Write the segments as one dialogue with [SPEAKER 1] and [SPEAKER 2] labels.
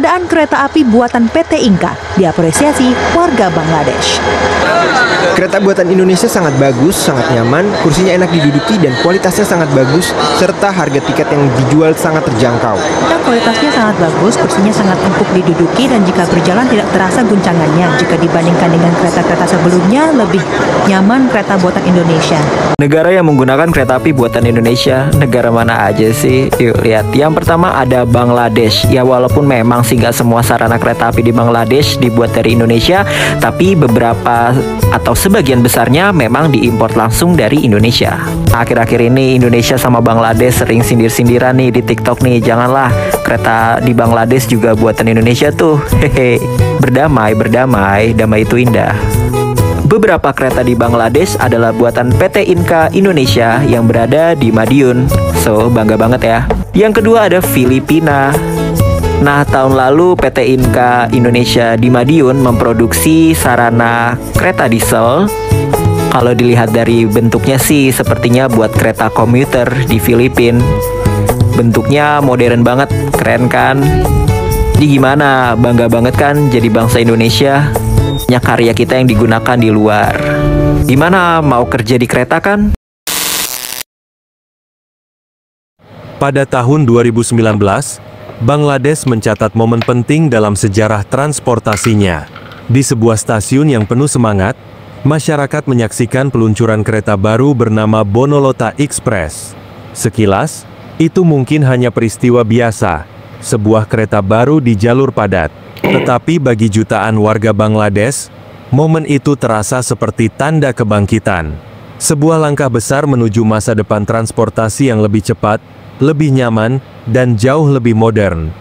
[SPEAKER 1] keberadaan kereta api buatan PT Inka diapresiasi warga Bangladesh.
[SPEAKER 2] Kereta buatan Indonesia sangat bagus, sangat nyaman, kursinya enak diduduki dan kualitasnya sangat bagus, serta harga tiket yang dijual sangat terjangkau.
[SPEAKER 1] Kualitasnya sangat bagus, kursinya sangat empuk diduduki dan jika berjalan tidak terasa guncangannya. Jika dibandingkan dengan kereta-kereta sebelumnya, lebih nyaman kereta buatan Indonesia.
[SPEAKER 3] Negara yang menggunakan kereta api buatan Indonesia, negara mana aja sih? Yuk lihat. Yang pertama ada Bangladesh. Ya walaupun memang sih nggak semua sarana kereta api di Bangladesh dibuat dari Indonesia, tapi beberapa atau sebagian besarnya memang diimpor langsung dari Indonesia. Akhir-akhir ini Indonesia sama Bangladesh sering sindir-sindiran nih di TikTok nih. Janganlah kereta di Bangladesh juga buatan Indonesia tuh. Hehe. Berdamai, damai itu indah. Beberapa kereta di Bangladesh adalah buatan PT Inka Indonesia yang berada di Madiun. So, bangga banget ya. Yang kedua ada Filipina. Nah, tahun lalu PT Inka Indonesia di Madiun memproduksi sarana kereta diesel. Kalau dilihat dari bentuknya sih sepertinya buat kereta komuter di Filipina. Bentuknya modern banget, keren kan? Jadi gimana? Bangga banget kan jadi bangsa Indonesia? Banyak karya kita yang digunakan di luar. Gimana, mau kerja di kereta kan?
[SPEAKER 4] Pada tahun 2019, Bangladesh mencatat momen penting dalam sejarah transportasinya. Di sebuah stasiun yang penuh semangat, masyarakat menyaksikan peluncuran kereta baru bernama Bonolota Express. Sekilas, itu mungkin hanya peristiwa biasa, sebuah kereta baru di jalur padat. Tetapi bagi jutaan warga Bangladesh, momen itu terasa seperti tanda kebangkitan. Sebuah langkah besar menuju masa depan transportasi yang lebih cepat, lebih nyaman, dan jauh lebih modern.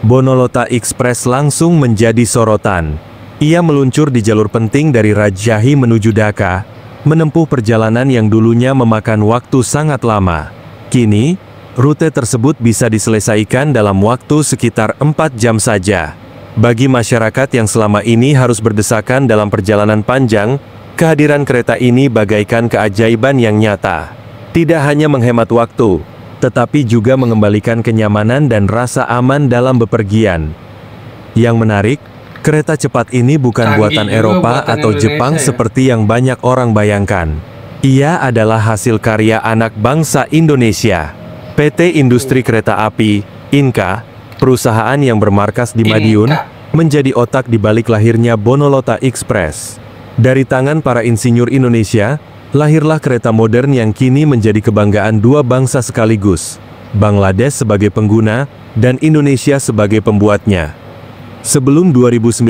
[SPEAKER 4] Bonolota Express langsung menjadi sorotan. Ia meluncur di jalur penting dari Rajshahi menuju Dhaka, menempuh perjalanan yang dulunya memakan waktu sangat lama. Kini, rute tersebut bisa diselesaikan dalam waktu sekitar 4 jam saja. Bagi masyarakat yang selama ini harus berdesakan dalam perjalanan panjang, kehadiran kereta ini bagaikan keajaiban yang nyata. Tidak hanya menghemat waktu, tetapi juga mengembalikan kenyamanan dan rasa aman dalam bepergian. Yang menarik, kereta cepat ini bukan buatan Eropa atau Jepang seperti yang banyak orang bayangkan. Ia adalah hasil karya anak bangsa Indonesia. PT Industri Kereta Api, Inka, perusahaan yang bermarkas di Madiun, menjadi otak di balik lahirnya Bonolota Express. Dari tangan para insinyur Indonesia, lahirlah kereta modern yang kini menjadi kebanggaan dua bangsa sekaligus, Bangladesh sebagai pengguna, dan Indonesia sebagai pembuatnya. Sebelum 2019,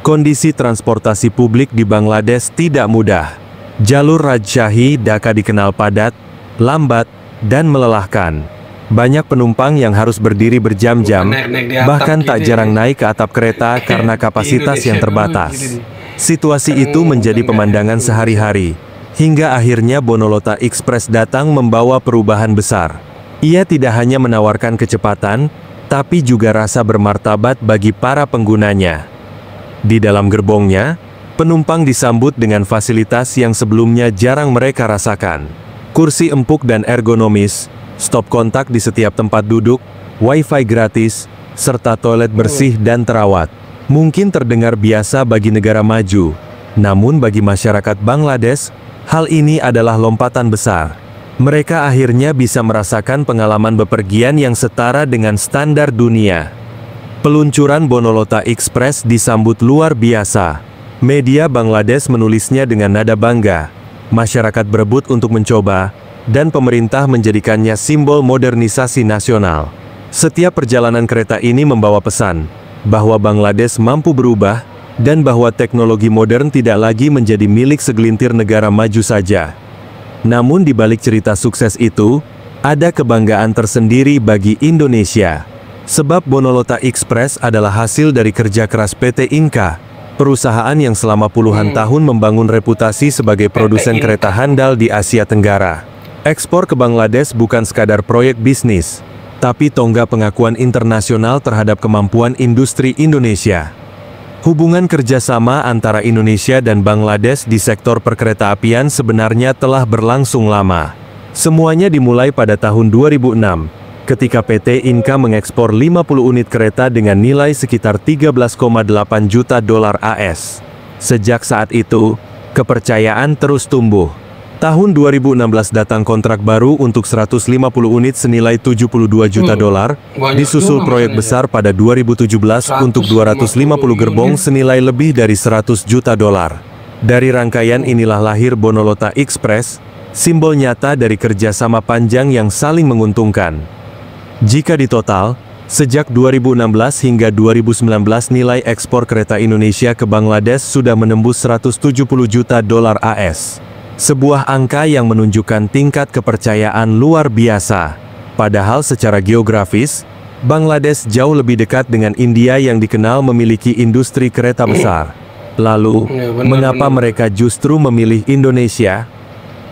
[SPEAKER 4] kondisi transportasi publik di Bangladesh tidak mudah. Jalur Rajshahi Dhaka dikenal padat, lambat, dan melelahkan. Banyak penumpang yang harus berdiri berjam-jam, bahkan tak jarang naik ke atap kereta karena kapasitas yang terbatas. Situasi itu menjadi pemandangan sehari-hari, hingga akhirnya Bonolota Express datang membawa perubahan besar. Ia tidak hanya menawarkan kecepatan, tapi juga rasa bermartabat bagi para penggunanya. Di dalam gerbongnya, penumpang disambut dengan fasilitas yang sebelumnya jarang mereka rasakan. Kursi empuk dan ergonomis, stop kontak di setiap tempat duduk, wifi gratis, serta toilet bersih dan terawat. Mungkin terdengar biasa bagi negara maju, namun bagi masyarakat Bangladesh, hal ini adalah lompatan besar. Mereka akhirnya bisa merasakan pengalaman bepergian yang setara dengan standar dunia. Peluncuran Bonolota Express disambut luar biasa. Media Bangladesh menulisnya dengan nada bangga. Masyarakat berebut untuk mencoba, dan pemerintah menjadikannya simbol modernisasi nasional. Setiap perjalanan kereta ini membawa pesan bahwa Bangladesh mampu berubah, dan bahwa teknologi modern tidak lagi menjadi milik segelintir negara maju saja. Namun di balik cerita sukses itu, ada kebanggaan tersendiri bagi Indonesia. Sebab Bonolota Express adalah hasil dari kerja keras PT Inka, perusahaan yang selama puluhan tahun membangun reputasi sebagai produsen kereta handal di Asia Tenggara. Ekspor ke Bangladesh bukan sekadar proyek bisnis, tapi tonggak pengakuan internasional terhadap kemampuan industri Indonesia. Hubungan kerjasama antara Indonesia dan Bangladesh di sektor perkeretaapian sebenarnya telah berlangsung lama. Semuanya dimulai pada tahun 2006, ketika PT Inka mengekspor 50 unit kereta dengan nilai sekitar 13,8 juta dolar AS. Sejak saat itu, kepercayaan terus tumbuh. Tahun 2016 datang kontrak baru untuk 150 unit senilai 72 juta dolar, disusul proyek besar pada 2017 untuk 250 gerbong senilai lebih dari 100 juta dolar. Dari rangkaian inilah lahir Bonolota Express, simbol nyata dari kerjasama panjang yang saling menguntungkan. Jika ditotal, sejak 2016 hingga 2019 nilai ekspor kereta Indonesia ke Bangladesh sudah menembus 170 juta dolar AS. Sebuah angka yang menunjukkan tingkat kepercayaan luar biasa. Padahal secara geografis, Bangladesh jauh lebih dekat dengan India yang dikenal memiliki industri kereta besar. Lalu, mengapa mereka justru memilih Indonesia?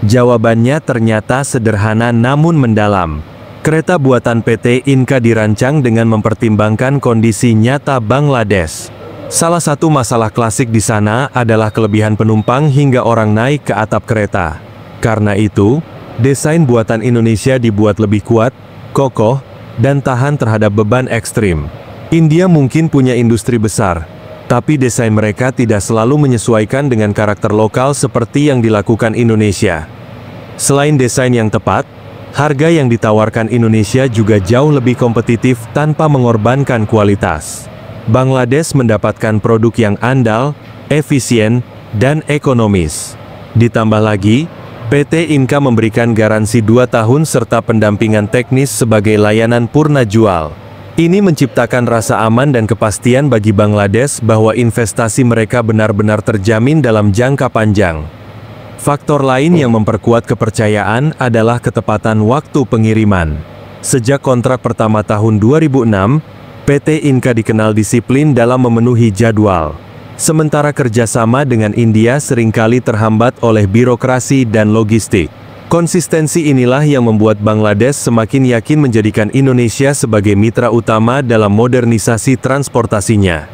[SPEAKER 4] Jawabannya ternyata sederhana namun mendalam. Kereta buatan PT Inka dirancang dengan mempertimbangkan kondisi nyata Bangladesh. Salah satu masalah klasik di sana adalah kelebihan penumpang hingga orang naik ke atap kereta. Karena itu, desain buatan Indonesia dibuat lebih kuat, kokoh, dan tahan terhadap beban ekstrim. India mungkin punya industri besar, tapi desain mereka tidak selalu menyesuaikan dengan karakter lokal seperti yang dilakukan Indonesia. Selain desain yang tepat, harga yang ditawarkan Indonesia juga jauh lebih kompetitif tanpa mengorbankan kualitas. Bangladesh mendapatkan produk yang andal, efisien, dan ekonomis. Ditambah lagi, PT Inka memberikan garansi 2 tahun serta pendampingan teknis sebagai layanan purna jual. Ini menciptakan rasa aman dan kepastian bagi Bangladesh bahwa investasi mereka benar-benar terjamin dalam jangka panjang. Faktor lain yang memperkuat kepercayaan adalah ketepatan waktu pengiriman. Sejak kontrak pertama tahun 2006, PT Inka dikenal disiplin dalam memenuhi jadwal. Sementara kerjasama dengan India seringkali terhambat oleh birokrasi dan logistik. Konsistensi inilah yang membuat Bangladesh semakin yakin menjadikan Indonesia sebagai mitra utama dalam modernisasi transportasinya.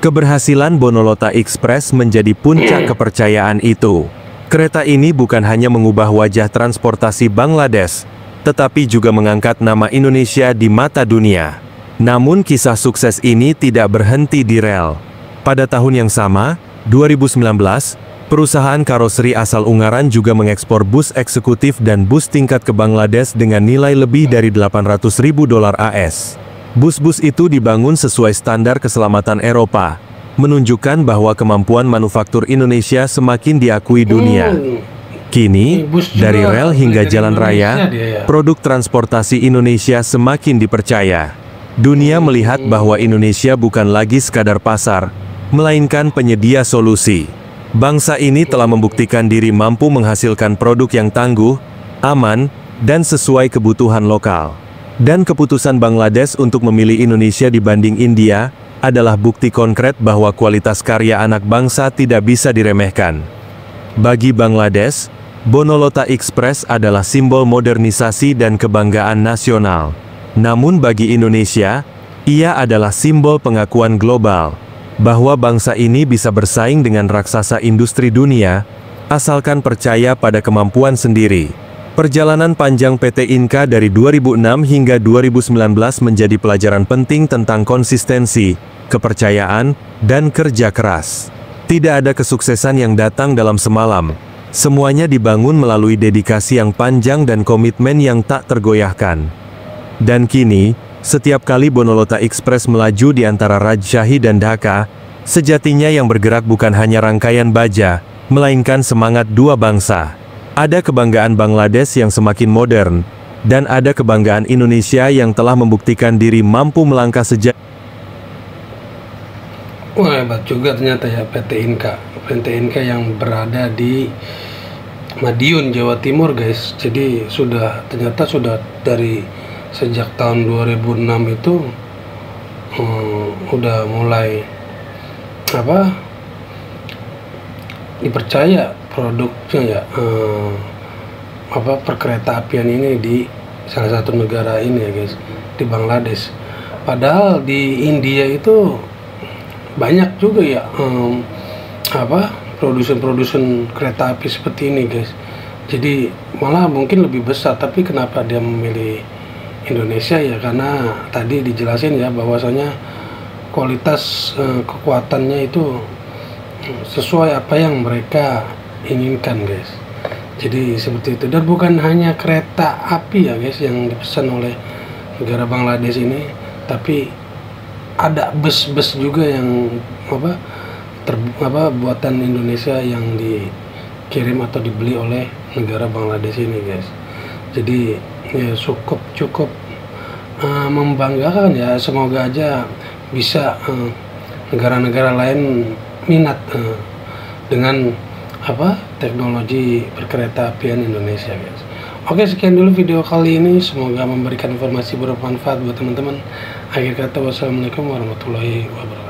[SPEAKER 4] Keberhasilan Bonolota Express menjadi puncak kepercayaan itu. Kereta ini bukan hanya mengubah wajah transportasi Bangladesh, tetapi juga mengangkat nama Indonesia di mata dunia. Namun kisah sukses ini tidak berhenti di rel. Pada tahun yang sama, 2019, perusahaan karoseri asal Ungaran juga mengekspor bus eksekutif dan bus tingkat ke Bangladesh dengan nilai lebih dari 800.000 dolar AS. Bus-bus itu dibangun sesuai standar keselamatan Eropa, menunjukkan bahwa kemampuan manufaktur Indonesia semakin diakui dunia. Kini, dari rel hingga jalan raya, produk transportasi Indonesia semakin dipercaya. Dunia melihat bahwa Indonesia bukan lagi sekadar pasar, melainkan penyedia solusi. Bangsa ini telah membuktikan diri mampu menghasilkan produk yang tangguh, aman, dan sesuai kebutuhan lokal. Dan keputusan Bangladesh untuk memilih Indonesia dibanding India adalah bukti konkret bahwa kualitas karya anak bangsa tidak bisa diremehkan. Bagi Bangladesh, Bonolota Express adalah simbol modernisasi dan kebanggaan nasional. Namun bagi Indonesia, ia adalah simbol pengakuan global, bahwa bangsa ini bisa bersaing dengan raksasa industri dunia, asalkan percaya pada kemampuan sendiri. Perjalanan panjang PT Inka dari 2006 hingga 2019 menjadi pelajaran penting tentang konsistensi, kepercayaan, dan kerja keras. Tidak ada kesuksesan yang datang dalam semalam. Semuanya dibangun melalui dedikasi yang panjang dan komitmen yang tak tergoyahkan. Dan kini, setiap kali Bonolota Express melaju di antara Rajshahi dan Dhaka, sejatinya yang bergerak bukan hanya rangkaian baja, melainkan semangat dua bangsa. Ada kebanggaan Bangladesh yang semakin modern, dan ada kebanggaan Indonesia yang telah membuktikan diri mampu melangkah sejak.
[SPEAKER 5] Wah, hebat juga ternyata ya PT Inka. PT Inka yang berada di Madiun, Jawa Timur, guys. Jadi ternyata sudah dari sejak tahun 2006 itu udah mulai dipercaya produknya ya, perkereta apian ini di salah satu negara ini ya guys, di Bangladesh. Padahal di India itu banyak juga ya produsen kereta api seperti ini guys. Jadi malah mungkin lebih besar, tapi kenapa dia memilih Indonesia ya, karena tadi dijelasin ya bahwasanya kualitas kekuatannya itu sesuai apa yang mereka inginkan guys. Jadi seperti itu, dan bukan hanya kereta api ya guys yang dipesan oleh negara Bangladesh ini, tapi ada bus-bus juga yang buatan Indonesia yang dikirim atau dibeli oleh negara Bangladesh ini guys. Jadi ya cukup membanggakan ya. Semoga aja bisa negara-negara lain minat dengan teknologi perkereta apian Indonesia guys. Oke, sekian dulu video kali ini, semoga memberikan informasi bermanfaat buat teman-teman. Akhir kata, wassalamualaikum warahmatullahi wabarakatuh.